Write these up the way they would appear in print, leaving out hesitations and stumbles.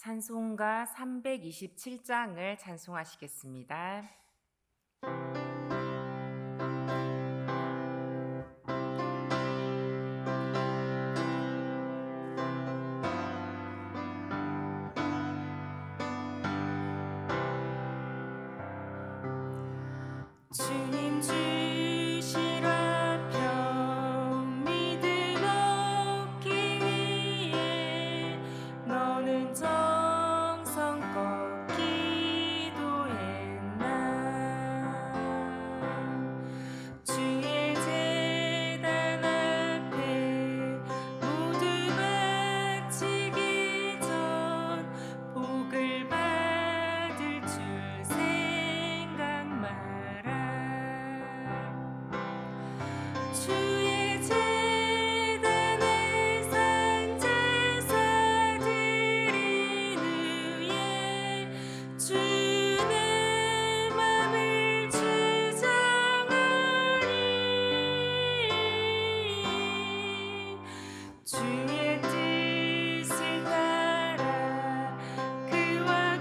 찬송가 327장을 찬송하시겠습니다. 주님 주실 화평 믿음 얻기 위해 너는 정성껏 기도했나. 주의 제단 앞에 모두 바치기 전 복을 받을 줄 생각 마라. 주의 제단에 산제사 드린 후에 주의 맘을 주장하니 주의 뜻을 따라 그와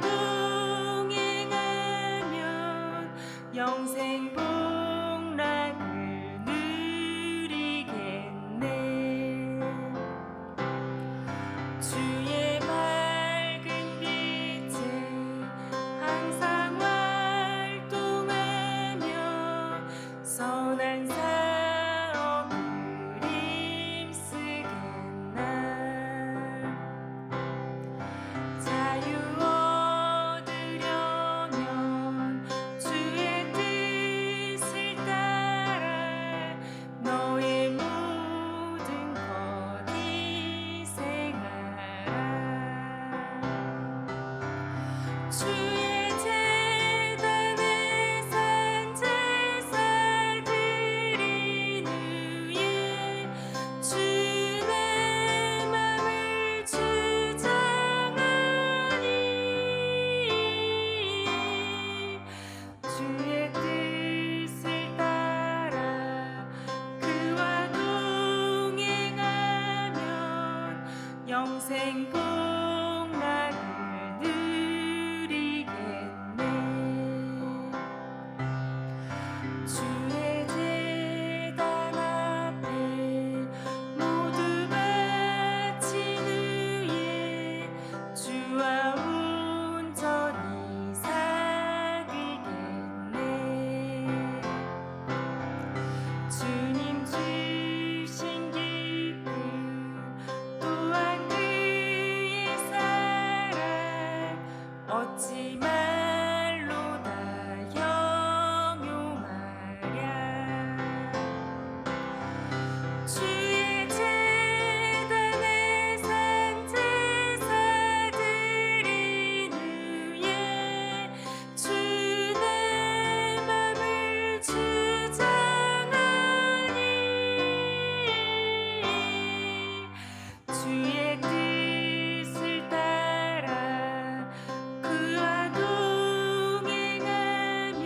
동행하면 영생 복락을 누리겠네. 주의 밝은 빛에 항상 활동하며 선한 사업을 힘쓰겠나. 자유 얻으려면 주의 뜻을 따라 너의 모든 것 희생하라. 주의 제단에 산제사 드린 후에 주의 맘을 주장하니 주의 뜻을 따라 그와 동행하면 영생 복락을 누리겠네. 주의 제단 앞에 모두 바친 후에 주와 온전히 사귀겠네. 주님 주신 기쁨 또한 그의 사랑 어찌 말로 다 형용하랴. 주의 제단에 산제사 드린 후에 주의 맘을 주장하니 주의 뜻을 따라 그와 동행하면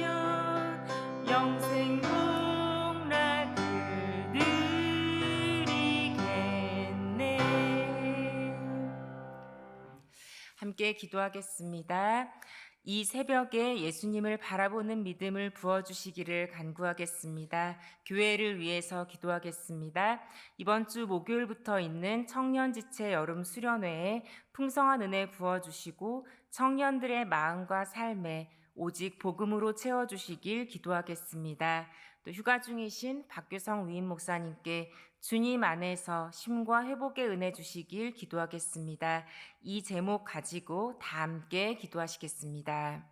영생 복락을 누리겠네. 함께 기도하겠습니다. 이 새벽에 예수님을 바라보는 믿음을 부어주시기를 간구하겠습니다. 교회를 위해서 기도하겠습니다. 이번 주 목요일부터 있는 청년지체 여름 수련회에 풍성한 은혜 부어주시고 청년들의 마음과 삶에 오직 복음으로 채워주시길 기도하겠습니다. 또 휴가 중이신 박규성 위임 목사님께 주님 안에서 쉼과 회복의 은혜 주시길 기도하겠습니다. 이 제목 가지고 다 함께 기도하시겠습니다.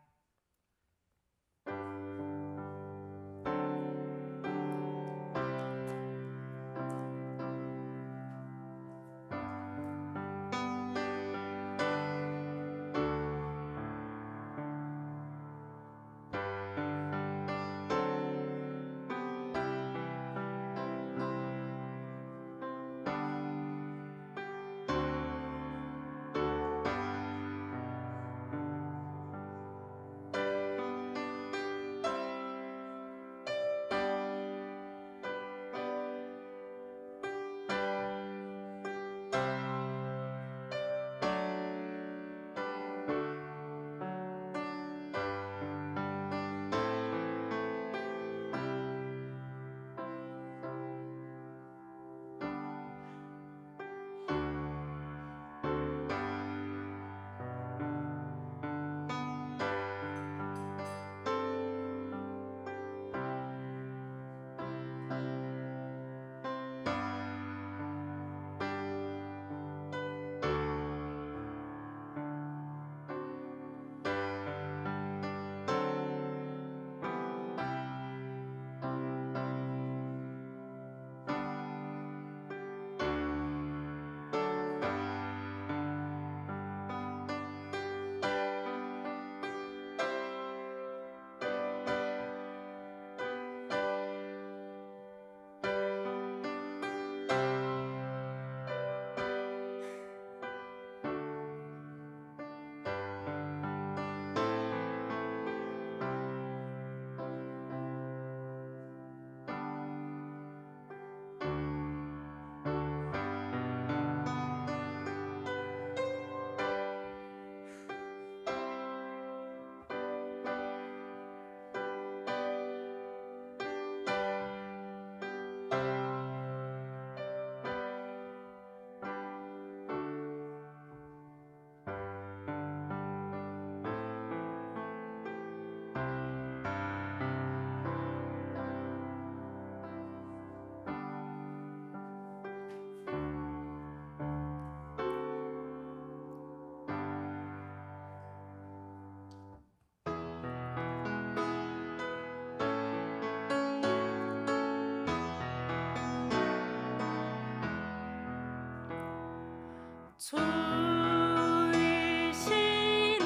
좋으신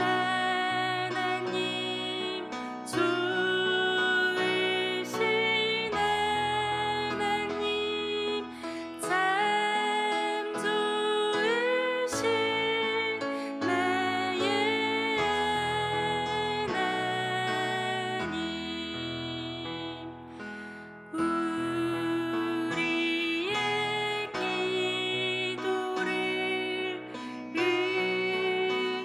하나님, 좋으신 하나님, 참 좋으신 나의 하나님. 우리의 기도를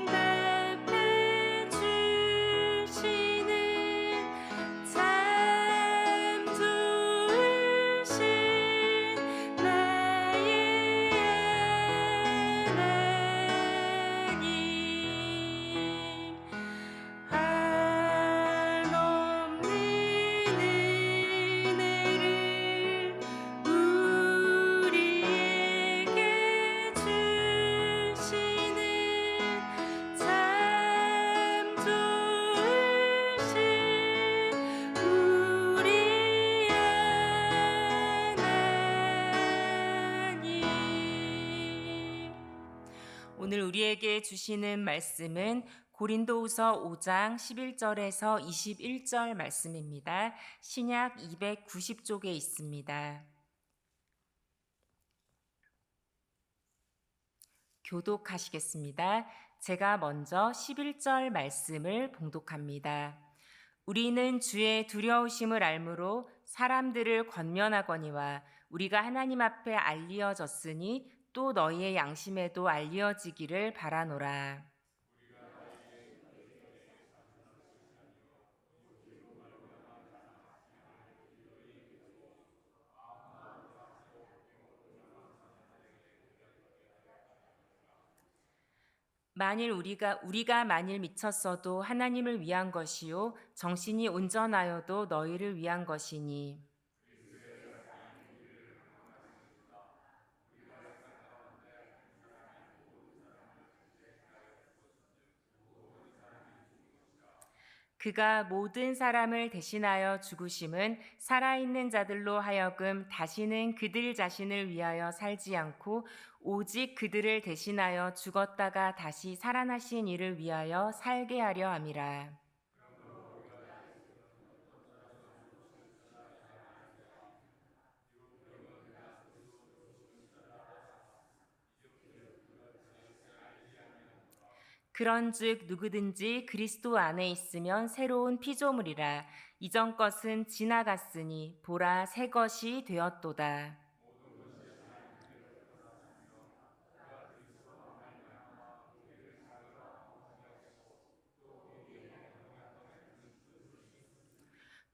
응답해 주시는 참 좋으신 나의 하나님. 한없는 은혜를 우리에게 주시는 참 좋으신 우리의 하나님. 오늘 우리에게 주시는 말씀은 고린도후서 5장 11절에서 21절 말씀입니다. 신약 290쪽에 있습니다. 교독하시겠습니다. 제가 먼저 11절 말씀을 봉독합니다. 우리는 주의 두려우심을 알므로 사람들을 권면하거니와 우리가 하나님 앞에 알리어졌으니 또 너희의 양심에도 알리어지기를 바라노라. 만일 우리가 만일 미쳤어도 하나님을 위한 것이요 정신이 온전하여도 너희를 위한 것이니. 그가 모든 사람을 대신하여 죽으심은 살아있는 자들로 하여금 다시는 그들 자신을 위하여 살지 않고 오직 그들을 대신하여 죽었다가 다시 살아나신 이를 위하여 살게 하려 함이라. 그런즉 누구든지 그리스도 안에 있으면 새로운 피조물이라. 이전 것은 지나갔으니 보라 새 것이 되었도다.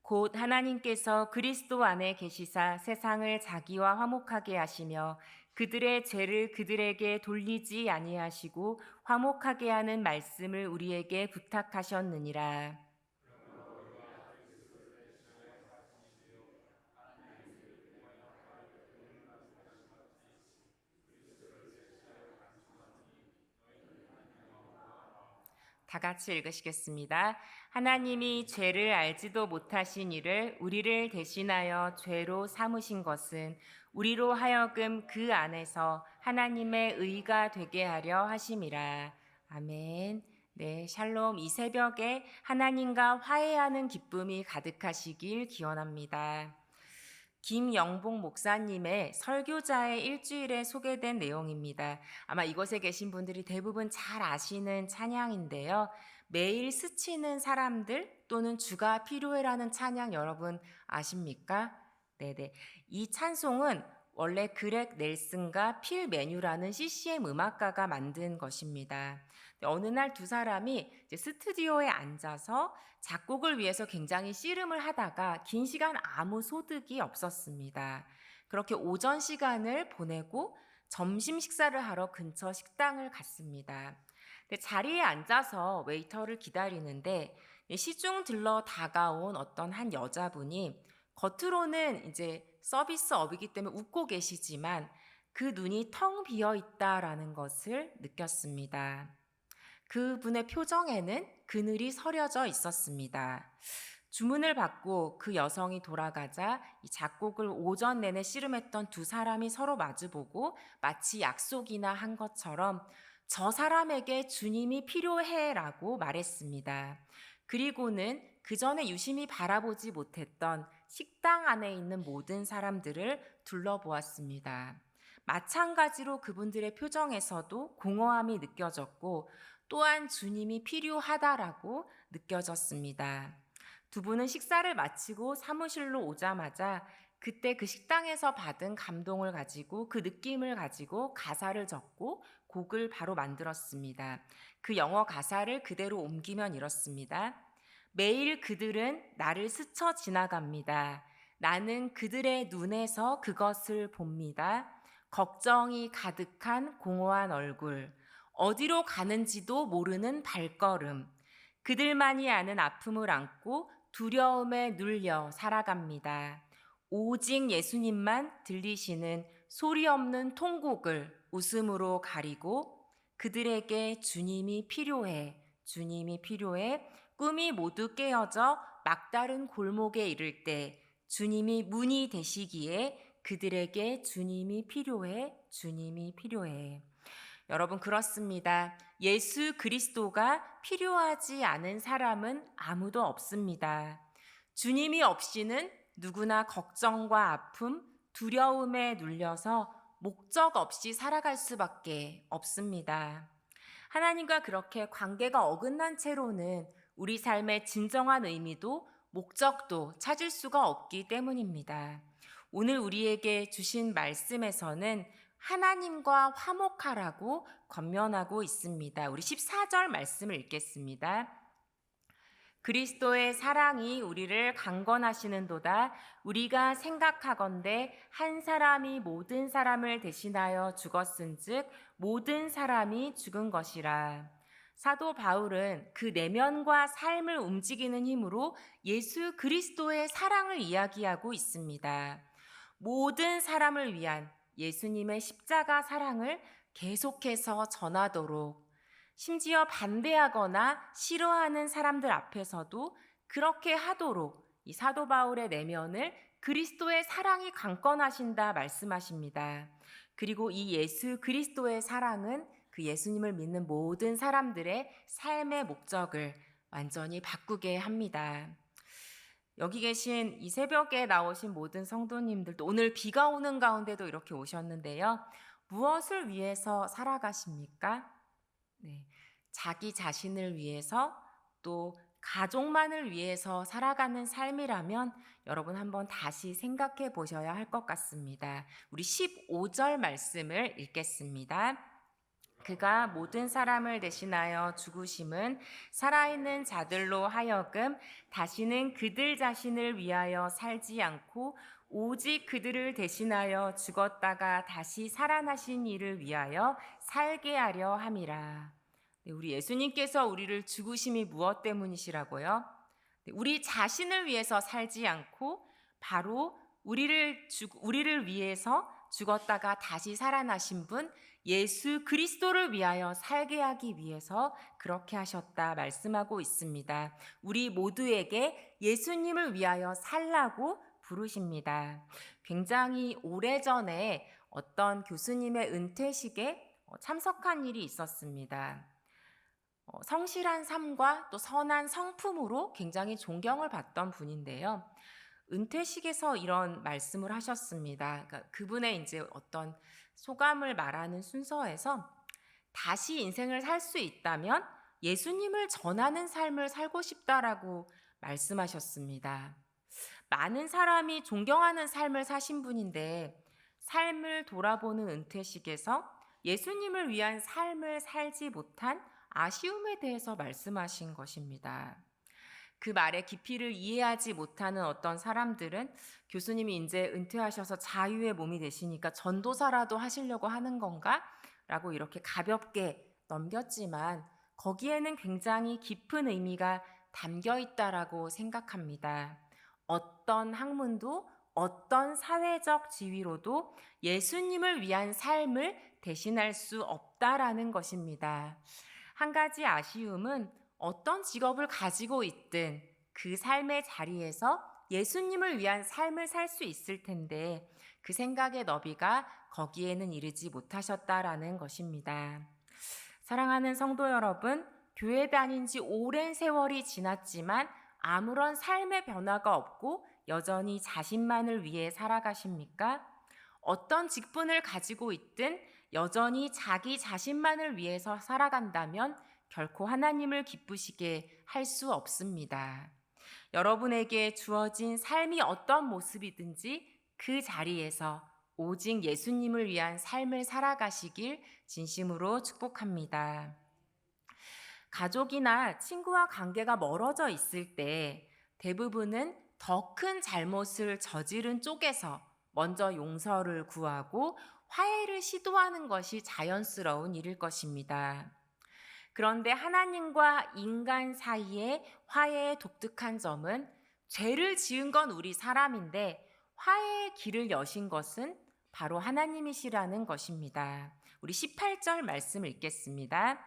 곧 하나님께서 그리스도 안에 계시사 세상을 자기와 화목하게 하시며 그들의 죄를 그들에게 돌리지 아니하시고 화목하게 하는 말씀을 우리에게 부탁하셨느니라. 다 같이 읽으시겠습니다. 하나님이 죄를 알지도 못하신 이를 우리를 대신하여 죄로 삼으신 것은 우리로 하여금 그 안에서 하나님의 의가 되게 하려 하심이라. 아멘. 네, 샬롬. 이 새벽에 하나님과 화해하는 기쁨이 가득하시길 기원합니다. 김영봉 목사님의 설교자의 일주일에 소개된 내용입니다. 아마 이곳에 계신 분들이 대부분 잘 아시는 찬양인데요. 매일 스치는 사람들 또는 주가 필요해라는 찬양 여러분 아십니까? 네네. 이 찬송은 원래 그렉 넬슨과 필 메뉴라는 CCM 음악가가 만든 것입니다. 어느 날 두 사람이 이제 스튜디오에 앉아서 작곡을 위해서 굉장히 씨름을 하다가 긴 시간 아무 소득이 없었습니다. 그렇게 오전 시간을 보내고 점심 식사를 하러 근처 식당을 갔습니다. 근데 자리에 앉아서 웨이터를 기다리는데 시중 들러 다가온 어떤 한 여자분이 겉으로는 이제 서비스업이기 때문에 웃고 계시지만 그 눈이 텅 비어 있다라는 것을 느꼈습니다. 그분의 표정에는 그늘이 서려져 있었습니다. 주문을 받고 그 여성이 돌아가자 이 작곡을 오전 내내 씨름했던 두 사람이 서로 마주보고 마치 약속이나 한 것처럼 저 사람에게 주님이 필요해라고 말했습니다. 그리고는 그 전에 유심히 바라보지 못했던 식당 안에 있는 모든 사람들을 둘러보았습니다. 마찬가지로 그분들의 표정에서도 공허함이 느껴졌고 또한 주님이 필요하다라고 느껴졌습니다. 두 분은 식사를 마치고 사무실로 오자마자 그때 그 식당에서 받은 감동을 가지고 그 느낌을 가지고 가사를 적고 곡을 바로 만들었습니다. 그 영어 가사를 그대로 옮기면 이렇습니다. 매일 그들은 나를 스쳐 지나갑니다. 나는 그들의 눈에서 그것을 봅니다. 걱정이 가득한 공허한 얼굴, 어디로 가는지도 모르는 발걸음, 그들만이 아는 아픔을 안고 두려움에 눌려 살아갑니다. 오직 예수님만 들리시는 소리 없는 통곡을 웃음으로 가리고 그들에게 주님이 필요해, 주님이 필요해, 꿈이 모두 깨어져 막다른 골목에 이를 때 주님이 문이 되시기에 그들에게 주님이 필요해, 주님이 필요해. 여러분, 그렇습니다. 예수 그리스도가 필요하지 않은 사람은 아무도 없습니다. 주님이 없이는 누구나 걱정과 아픔, 두려움에 눌려서 목적 없이 살아갈 수밖에 없습니다. 하나님과 그렇게 관계가 어긋난 채로는 우리 삶의 진정한 의미도 목적도 찾을 수가 없기 때문입니다. 오늘 우리에게 주신 말씀에서는 하나님과 화목하라고 권면하고 있습니다. 우리 14절 말씀을 읽겠습니다. 그리스도의 사랑이 우리를 강건하시는도다. 우리가 생각하건대 한 사람이 모든 사람을 대신하여 죽었은즉 모든 사람이 죽은 것이라. 사도 바울은 그 내면과 삶을 움직이는 힘으로 예수 그리스도의 사랑을 이야기하고 있습니다. 모든 사람을 위한 예수님의 십자가 사랑을 계속해서 전하도록, 심지어 반대하거나 싫어하는 사람들 앞에서도 그렇게 하도록 이 사도 바울의 내면을 그리스도의 사랑이 강건하신다 말씀하십니다. 그리고 이 예수 그리스도의 사랑은 그 예수님을 믿는 모든 사람들의 삶의 목적을 완전히 바꾸게 합니다. 여기 계신 이 새벽에 나오신 모든 성도님들도 오늘 비가 오는 가운데도 이렇게 오셨는데요. 무엇을 위해서 살아가십니까? 네, 자기 자신을 위해서 또 가족만을 위해서 살아가는 삶이라면 여러분 한번 다시 생각해 보셔야 할 것 같습니다. 우리 15절 말씀을 읽겠습니다. 그가 모든 사람을 대신하여 죽으심은 살아있는 자들로 하여금 다시는 그들 자신을 위하여 살지 않고 오직 그들을 대신하여 죽었다가 다시 살아나신 이를 위하여 살게 하려 함이라. 우리 예수님께서 우리를 죽으심이 무엇 때문이시라고요? 우리 자신을 위해서 살지 않고 바로 우리를 위해서 죽었다가 다시 살아나신 분 예수 그리스도를 위하여 살게 하기 위해서 그렇게 하셨다 말씀하고 있습니다. 우리 모두에게 예수님을 위하여 살라고 부르십니다. 굉장히 오래전에 어떤 교수님의 은퇴식에 참석한 일이 있었습니다. 성실한 삶과 또 선한 성품으로 굉장히 존경을 받던 분인데요. 은퇴식에서 이런 말씀을 하셨습니다. 그러니까 그분의 이제 어떤 소감을 말하는 순서에서 다시 인생을 살 수 있다면 예수님을 전하는 삶을 살고 싶다라고 말씀하셨습니다. 많은 사람이 존경하는 삶을 사신 분인데 삶을 돌아보는 은퇴식에서 예수님을 위한 삶을 살지 못한 아쉬움에 대해서 말씀하신 것입니다. 그 말의 깊이를 이해하지 못하는 어떤 사람들은 교수님이 이제 은퇴하셔서 자유의 몸이 되시니까 전도사라도 하시려고 하는 건가? 라고 이렇게 가볍게 넘겼지만 거기에는 굉장히 깊은 의미가 담겨 있다라고 생각합니다. 어떤 학문도 어떤 사회적 지위로도 예수님을 위한 삶을 대신할 수 없다라는 것입니다. 한 가지 아쉬움은 어떤 직업을 가지고 있든 그 삶의 자리에서 예수님을 위한 삶을 살 수 있을 텐데 그 생각의 너비가 거기에는 이르지 못하셨다라는 것입니다. 사랑하는 성도 여러분, 교회 다닌 지 오랜 세월이 지났지만 아무런 삶의 변화가 없고 여전히 자신만을 위해 살아가십니까? 어떤 직분을 가지고 있든 여전히 자기 자신만을 위해서 살아간다면 결코 하나님을 기쁘시게 할 수 없습니다. 여러분에게 주어진 삶이 어떤 모습이든지 그 자리에서 오직 예수님을 위한 삶을 살아가시길 진심으로 축복합니다. 가족이나 친구와 관계가 멀어져 있을 때 대부분은 더 큰 잘못을 저지른 쪽에서 먼저 용서를 구하고 화해를 시도하는 것이 자연스러운 일일 것입니다. 그런데 하나님과 인간 사이의 화해의 독특한 점은 죄를 지은 건 우리 사람인데 화해의 길을 여신 것은 바로 하나님이시라는 것입니다. 우리 18절 말씀 읽겠습니다.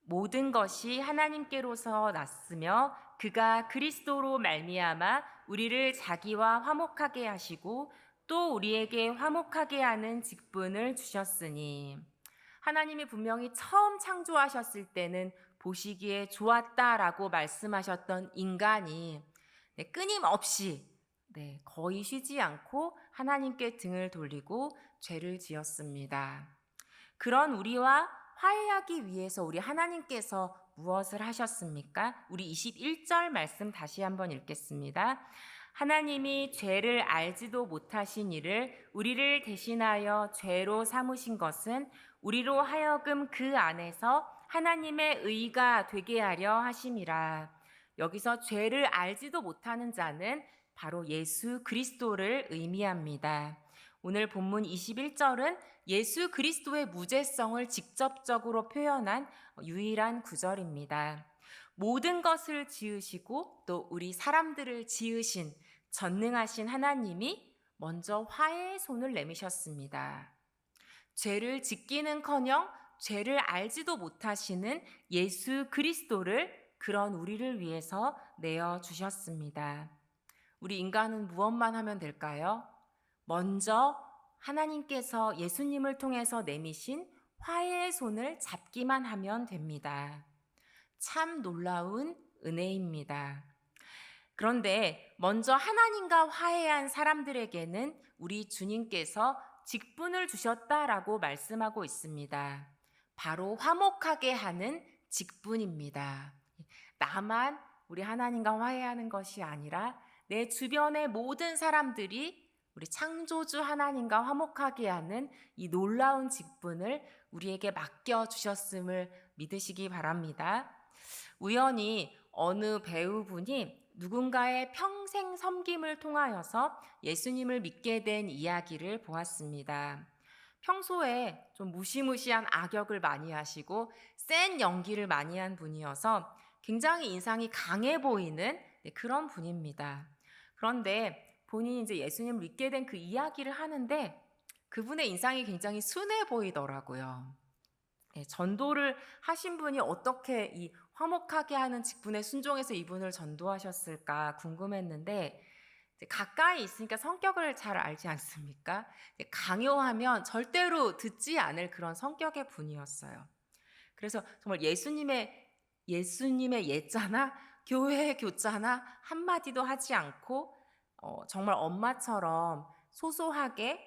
모든 것이 하나님께로서 났으며 그가 그리스도로 말미암아 우리를 자기와 화목하게 하시고 또 우리에게 화목하게 하는 직분을 주셨으니 하나님이 분명히 처음 창조하셨을 때는 보시기에 좋았다라고 말씀하셨던 인간이 끊임없이 거의 쉬지 않고 하나님께 등을 돌리고 죄를 지었습니다. 그런 우리와 화해하기 위해서 우리 하나님께서 무엇을 하셨습니까? 우리 21절 말씀 다시 한번 읽겠습니다. 하나님이 죄를 알지도 못하신 이를 우리를 대신하여 죄로 삼으신 것은 우리로 하여금 그 안에서 하나님의 의가 되게 하려 하심이라. 여기서 죄를 알지도 못하는 자는 바로 예수 그리스도를 의미합니다. 오늘 본문 21절은 예수 그리스도의 무죄성을 직접적으로 표현한 유일한 구절입니다. 모든 것을 지으시고 또 우리 사람들을 지으신 전능하신 하나님이 먼저 화해의 손을 내미셨습니다. 죄를 짓기는커녕 죄를 알지도 못하시는 예수 그리스도를 그런 우리를 위해서 내어주셨습니다. 우리 인간은 무엇만 하면 될까요? 먼저 하나님께서 예수님을 통해서 내미신 화해의 손을 잡기만 하면 됩니다. 참 놀라운 은혜입니다. 그런데 먼저 하나님과 화해한 사람들에게는 우리 주님께서 직분을 주셨다라고 말씀하고 있습니다. 바로 화목하게 하는 직분입니다. 나만 우리 하나님과 화해하는 것이 아니라 내 주변의 모든 사람들이 우리 창조주 하나님과 화목하게 하는 이 놀라운 직분을 우리에게 맡겨주셨음을 믿으시기 바랍니다. 우연히 어느 배우분이 누군가의 평생 섬김을 통하여서 예수님을 믿게 된 이야기를 보았습니다. 평소에 좀 무시무시한 악역을 많이 하시고 센 연기를 많이 한 분이어서 굉장히 인상이 강해 보이는 그런 분입니다. 그런데 본인이 이제 예수님을 믿게 된 그 이야기를 하는데 그분의 인상이 굉장히 순해 보이더라고요. 전도를 하신 분이 어떻게 이 화목하게 하는 직분에 순종해서 이분을 전도하셨을까 궁금했는데 가까이 있으니까 성격을 잘 알지 않습니까? 강요하면 절대로 듣지 않을 그런 성격의 분이었어요. 그래서 정말 예수님의 예자나 교회의 교자나 한마디도 하지 않고 정말 엄마처럼 소소하게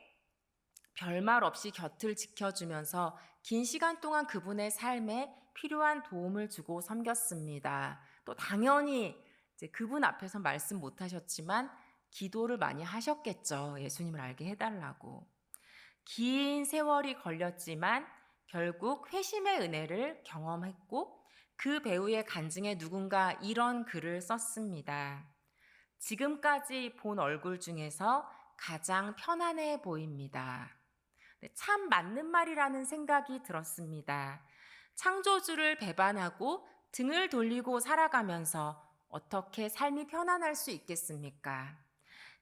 별말 없이 곁을 지켜주면서 긴 시간 동안 그분의 삶에 필요한 도움을 주고 섬겼습니다. 또 당연히 이제 그분 앞에서 말씀 못 하셨지만 기도를 많이 하셨겠죠. 예수님을 알게 해달라고. 긴 세월이 걸렸지만 결국 회심의 은혜를 경험했고 그 배우의 간증에 누군가 이런 글을 썼습니다. 지금까지 본 얼굴 중에서 가장 편안해 보입니다. 참 맞는 말이라는 생각이 들었습니다. 창조주를 배반하고 등을 돌리고 살아가면서 어떻게 삶이 편안할 수 있겠습니까?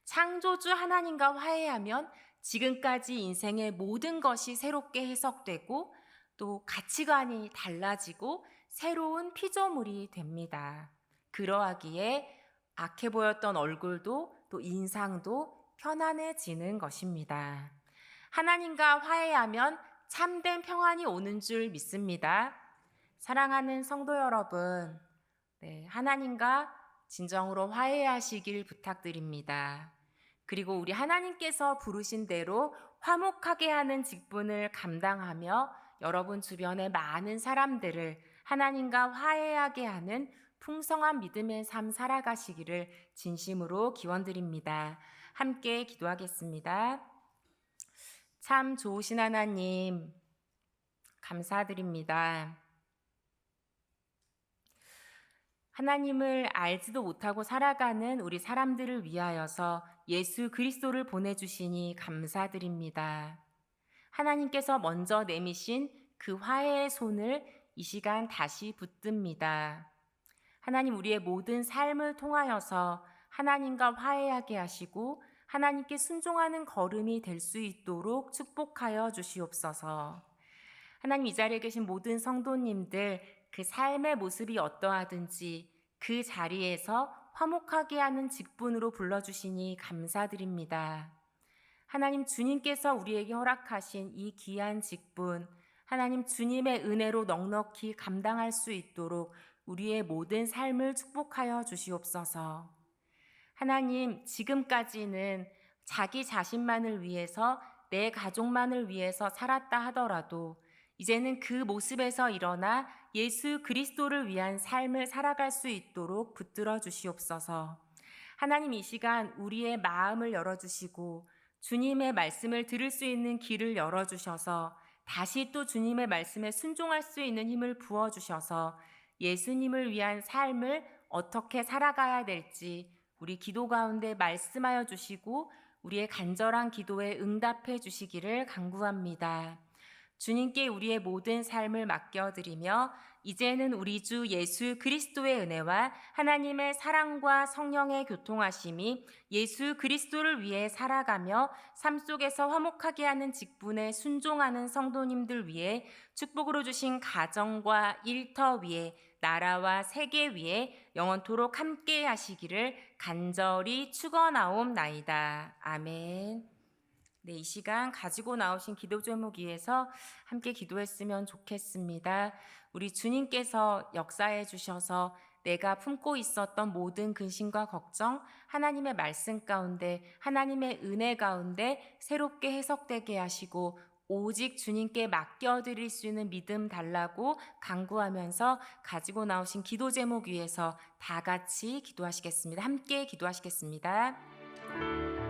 창조주 하나님과 화해하면 지금까지 인생의 모든 것이 새롭게 해석되고 또 가치관이 달라지고 새로운 피조물이 됩니다. 그러하기에 악해 보였던 얼굴도 또 인상도 편안해지는 것입니다. 하나님과 화해하면 참된 평안이 오는 줄 믿습니다. 사랑하는 성도 여러분, 하나님과 진정으로 화해하시길 부탁드립니다. 그리고 우리 하나님께서 부르신 대로 화목하게 하는 직분을 감당하며 여러분 주변의 많은 사람들을 하나님과 화해하게 하는 풍성한 믿음의 삶 살아가시기를 진심으로 기원드립니다. 함께 기도하겠습니다. 참 좋으신 하나님, 감사드립니다. 하나님을 알지도 못하고 살아가는 우리 사람들을 위하여서 예수 그리스도를 보내주시니 감사드립니다. 하나님께서 먼저 내미신 그 화해의 손을 이 시간 다시 붙듭니다. 하나님, 우리의 모든 삶을 통하여서 하나님과 화해하게 하시고 하나님께 순종하는 걸음이 될 수 있도록 축복하여 주시옵소서. 하나님, 이 자리에 계신 모든 성도님들, 그 삶의 모습이 어떠하든지 그 자리에서 화목하게 하는 직분으로 불러주시니 감사드립니다. 하나님, 주님께서 우리에게 허락하신 이 귀한 직분, 하나님 주님의 은혜로 넉넉히 감당할 수 있도록 우리의 모든 삶을 축복하여 주시옵소서. 하나님, 지금까지는 자기 자신만을 위해서, 내 가족만을 위해서 살았다 하더라도 이제는 그 모습에서 일어나 예수 그리스도를 위한 삶을 살아갈 수 있도록 붙들어 주시옵소서. 하나님, 이 시간 우리의 마음을 열어주시고 주님의 말씀을 들을 수 있는 길을 열어주셔서 다시 또 주님의 말씀에 순종할 수 있는 힘을 부어주셔서 예수님을 위한 삶을 어떻게 살아가야 될지 우리 기도 가운데 말씀하여 주시고 우리의 간절한 기도에 응답해 주시기를 간구합니다. 주님께 우리의 모든 삶을 맡겨드리며 이제는 우리 주 예수 그리스도의 은혜와 하나님의 사랑과 성령의 교통하심이 예수 그리스도를 위해 살아가며 삶 속에서 화목하게 하는 직분에 순종하는 성도님들 위해 축복으로 주신 가정과 일터 위에 나라와 세계 위에 영원토록 함께 하시기를 간절히 축원하옵나이다. 아멘. 네, 이 시간 가지고 나오신 기도 제목 위해서 함께 기도했으면 좋겠습니다. 우리 주님께서 역사해 주셔서 내가 품고 있었던 모든 근심과 걱정, 하나님의 말씀 가운데, 하나님의 은혜 가운데 새롭게 해석되게 하시고 오직 주님께 맡겨드릴 수 있는 믿음 달라고 간구하면서 가지고 나오신 기도 제목 위해서 다 같이 기도하시겠습니다. 함께 기도하시겠습니다.